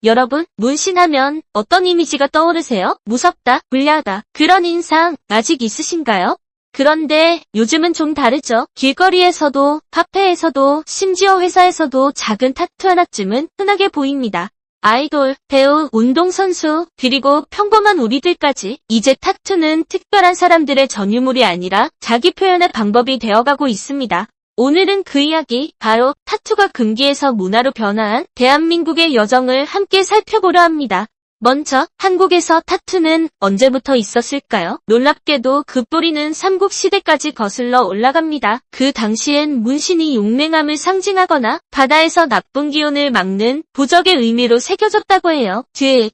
여러분, 문신하면 어떤 이미지가 떠오르세요? 무섭다, 불리하다, 그런 인상 아직 있으신가요? 그런데 요즘은 좀 다르죠. 길거리에서도, 카페에서도, 심지어 회사에서도 작은 타투 하나쯤은 흔하게 보입니다. 아이돌, 배우, 운동선수, 그리고 평범한 우리들까지 이제 타투는 특별한 사람들의 전유물이 아니라 자기 표현의 방법이 되어가고 있습니다. 오늘은 그 이야기, 바로 타투가 금기에서 문화로 변화한 대한민국의 여정을 함께 살펴보려 합니다. 먼저 한국에서 타투는 언제부터 있었을까요? 놀랍게도 그 뿌리는 삼국시대까지 거슬러 올라갑니다. 그 당시엔 문신이 용맹함을 상징하거나 바다에서 나쁜 기운을 막는 부적의 의미로 새겨졌다고 해요.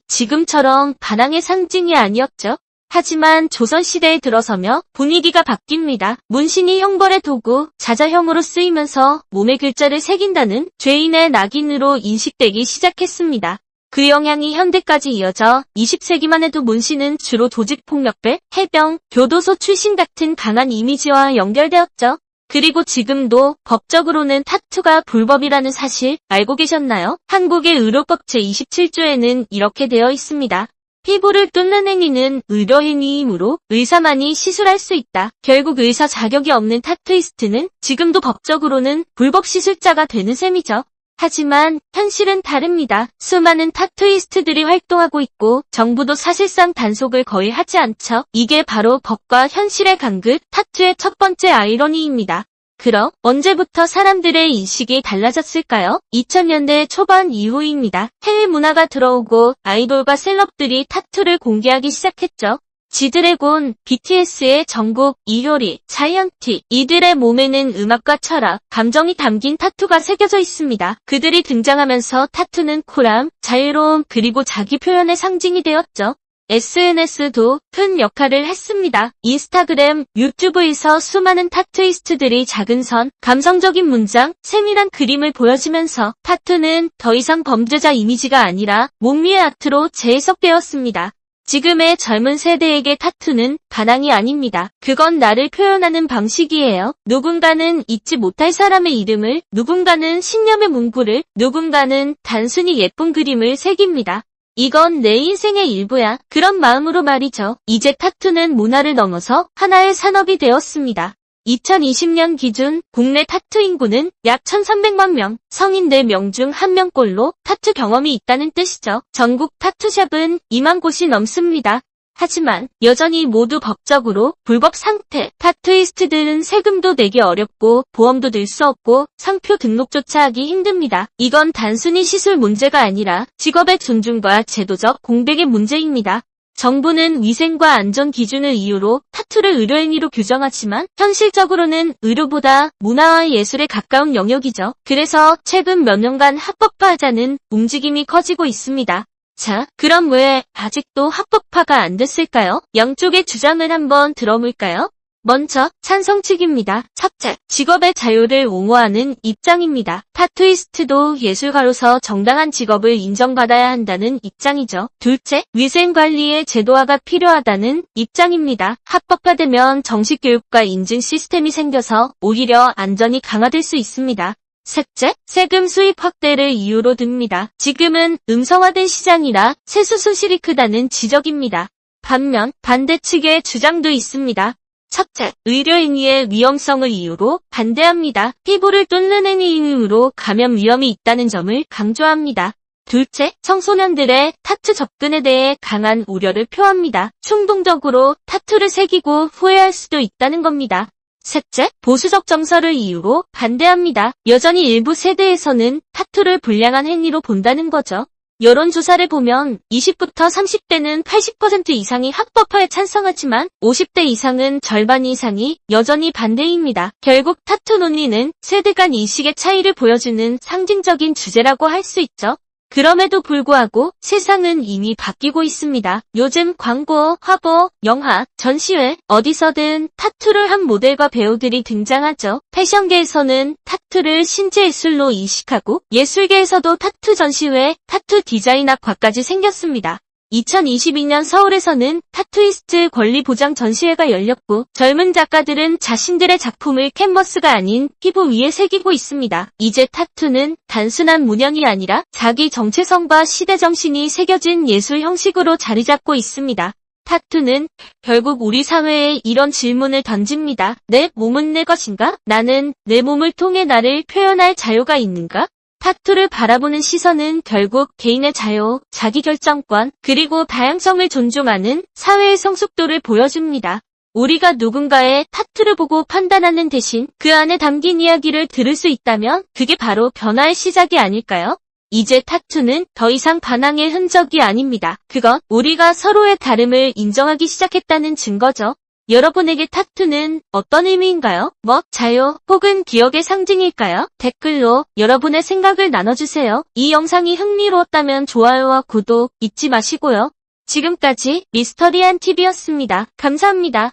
지금처럼 반항의 상징이 아니었죠. 하지만 조선시대에 들어서며 분위기가 바뀝니다. 문신이 형벌의 도구, 자자형으로 쓰이면서 몸에 글자를 새긴다는 죄인의 낙인으로 인식되기 시작했습니다. 그 영향이 현대까지 이어져 20세기만 해도 문신은 주로 조직폭력배, 해병, 교도소 출신 같은 강한 이미지와 연결되었죠. 그리고 지금도 법적으로는 타투가 불법이라는 사실 알고 계셨나요? 한국의 의료법 제27조에는 이렇게 되어 있습니다. 피부를 뚫는 행위는 의료행위이므로 의사만이 시술할 수 있다. 결국 의사 자격이 없는 타투이스트는 지금도 법적으로는 불법 시술자가 되는 셈이죠. 하지만 현실은 다릅니다. 수많은 타투이스트들이 활동하고 있고 정부도 사실상 단속을 거의 하지 않죠. 이게 바로 법과 현실의 간극, 타투의 첫 번째 아이러니입니다. 그럼 언제부터 사람들의 인식이 달라졌을까요? 2000년대 초반 이후입니다. 해외 문화가 들어오고 아이돌과 셀럽들이 타투를 공개하기 시작했죠. 지드래곤, BTS의 정국, 이효리, 자이언티, 이들의 몸에는 음악과 철학, 감정이 담긴 타투가 새겨져 있습니다. 그들이 등장하면서 타투는 쿨함, 자유로움, 그리고 자기 표현의 상징이 되었죠. SNS도 큰 역할을 했습니다. 인스타그램, 유튜브에서 수많은 타투이스트들이 작은 선, 감성적인 문장, 세밀한 그림을 보여주면서 타투는 더 이상 범죄자 이미지가 아니라 몸위의 아트로 재해석되었습니다. 지금의 젊은 세대에게 타투는 반항이 아닙니다. 그건 나를 표현하는 방식이에요. 누군가는 잊지 못할 사람의 이름을, 누군가는 신념의 문구를, 누군가는 단순히 예쁜 그림을 새깁니다. 이건 내 인생의 일부야. 그런 마음으로 말이죠. 이제 타투는 문화를 넘어서 하나의 산업이 되었습니다. 2020년 기준 국내 타투 인구는 약 1300만 명, 성인 4명 중 1명꼴로 타투 경험이 있다는 뜻이죠. 전국 타투샵은 2만 곳이 넘습니다. 하지만 여전히 모두 법적으로 불법 상태, 타투이스트들은 세금도 내기 어렵고 보험도 들 수 없고 상표 등록조차 하기 힘듭니다. 이건 단순히 시술 문제가 아니라 직업의 존중과 제도적 공백의 문제입니다. 정부는 위생과 안전 기준을 이유로 타투를 의료행위로 규정하지만 현실적으로는 의료보다 문화와 예술에 가까운 영역이죠. 그래서 최근 몇 년간 합법화하자는 움직임이 커지고 있습니다. 자, 그럼 왜 아직도 합법화가 안 됐을까요? 양쪽의 주장을 한번 들어볼까요? 먼저 찬성 측입니다. 첫째, 직업의 자유를 옹호하는 입장입니다. 타투이스트도 예술가로서 정당한 직업을 인정받아야 한다는 입장이죠. 둘째, 위생관리의 제도화가 필요하다는 입장입니다. 합법화되면 정식 교육과 인증 시스템이 생겨서 오히려 안전이 강화될 수 있습니다. 셋째, 세금 수입 확대를 이유로 듭니다. 지금은 음성화된 시장이라 세수 손실이 크다는 지적입니다. 반면 반대 측의 주장도 있습니다. 첫째, 의료행위의 위험성을 이유로 반대합니다. 피부를 뚫는 행위이므로 감염 위험이 있다는 점을 강조합니다. 둘째, 청소년들의 타투 접근에 대해 강한 우려를 표합니다. 충동적으로 타투를 새기고 후회할 수도 있다는 겁니다. 셋째, 보수적 정서를 이유로 반대합니다. 여전히 일부 세대에서는 타투를 불량한 행위로 본다는 거죠. 여론조사를 보면 20부터 30대는 80% 이상이 합법화에 찬성하지만 50대 이상은 절반 이상이 여전히 반대입니다. 결국 타투 논리는 세대 간 인식의 차이를 보여주는 상징적인 주제라고 할 수 있죠. 그럼에도 불구하고 세상은 이미 바뀌고 있습니다. 요즘 광고, 화보, 영화, 전시회, 어디서든 타투를 한 모델과 배우들이 등장하죠. 패션계에서는 타투를 신체예술로 인식하고 예술계에서도 타투 전시회, 타투 디자인학과까지 생겼습니다. 2022년 서울에서는 타투이스트 권리 보장 전시회가 열렸고 젊은 작가들은 자신들의 작품을 캔버스가 아닌 피부 위에 새기고 있습니다. 이제 타투는 단순한 문양이 아니라 자기 정체성과 시대 정신이 새겨진 예술 형식으로 자리 잡고 있습니다. 타투는 결국 우리 사회에 이런 질문을 던집니다. 내 몸은 내 것인가? 나는 내 몸을 통해 나를 표현할 자유가 있는가? 타투를 바라보는 시선은 결국 개인의 자유, 자기결정권, 그리고 다양성을 존중하는 사회의 성숙도를 보여줍니다. 우리가 누군가의 타투를 보고 판단하는 대신 그 안에 담긴 이야기를 들을 수 있다면 그게 바로 변화의 시작이 아닐까요? 이제 타투는 더 이상 반항의 흔적이 아닙니다. 그건 우리가 서로의 다름을 인정하기 시작했다는 증거죠. 여러분에게 타투는 어떤 의미인가요? 자유 혹은 기억의 상징일까요? 댓글로 여러분의 생각을 나눠주세요. 이 영상이 흥미로웠다면 좋아요와 구독 잊지 마시고요. 지금까지 미스터리한 TV였습니다. 감사합니다.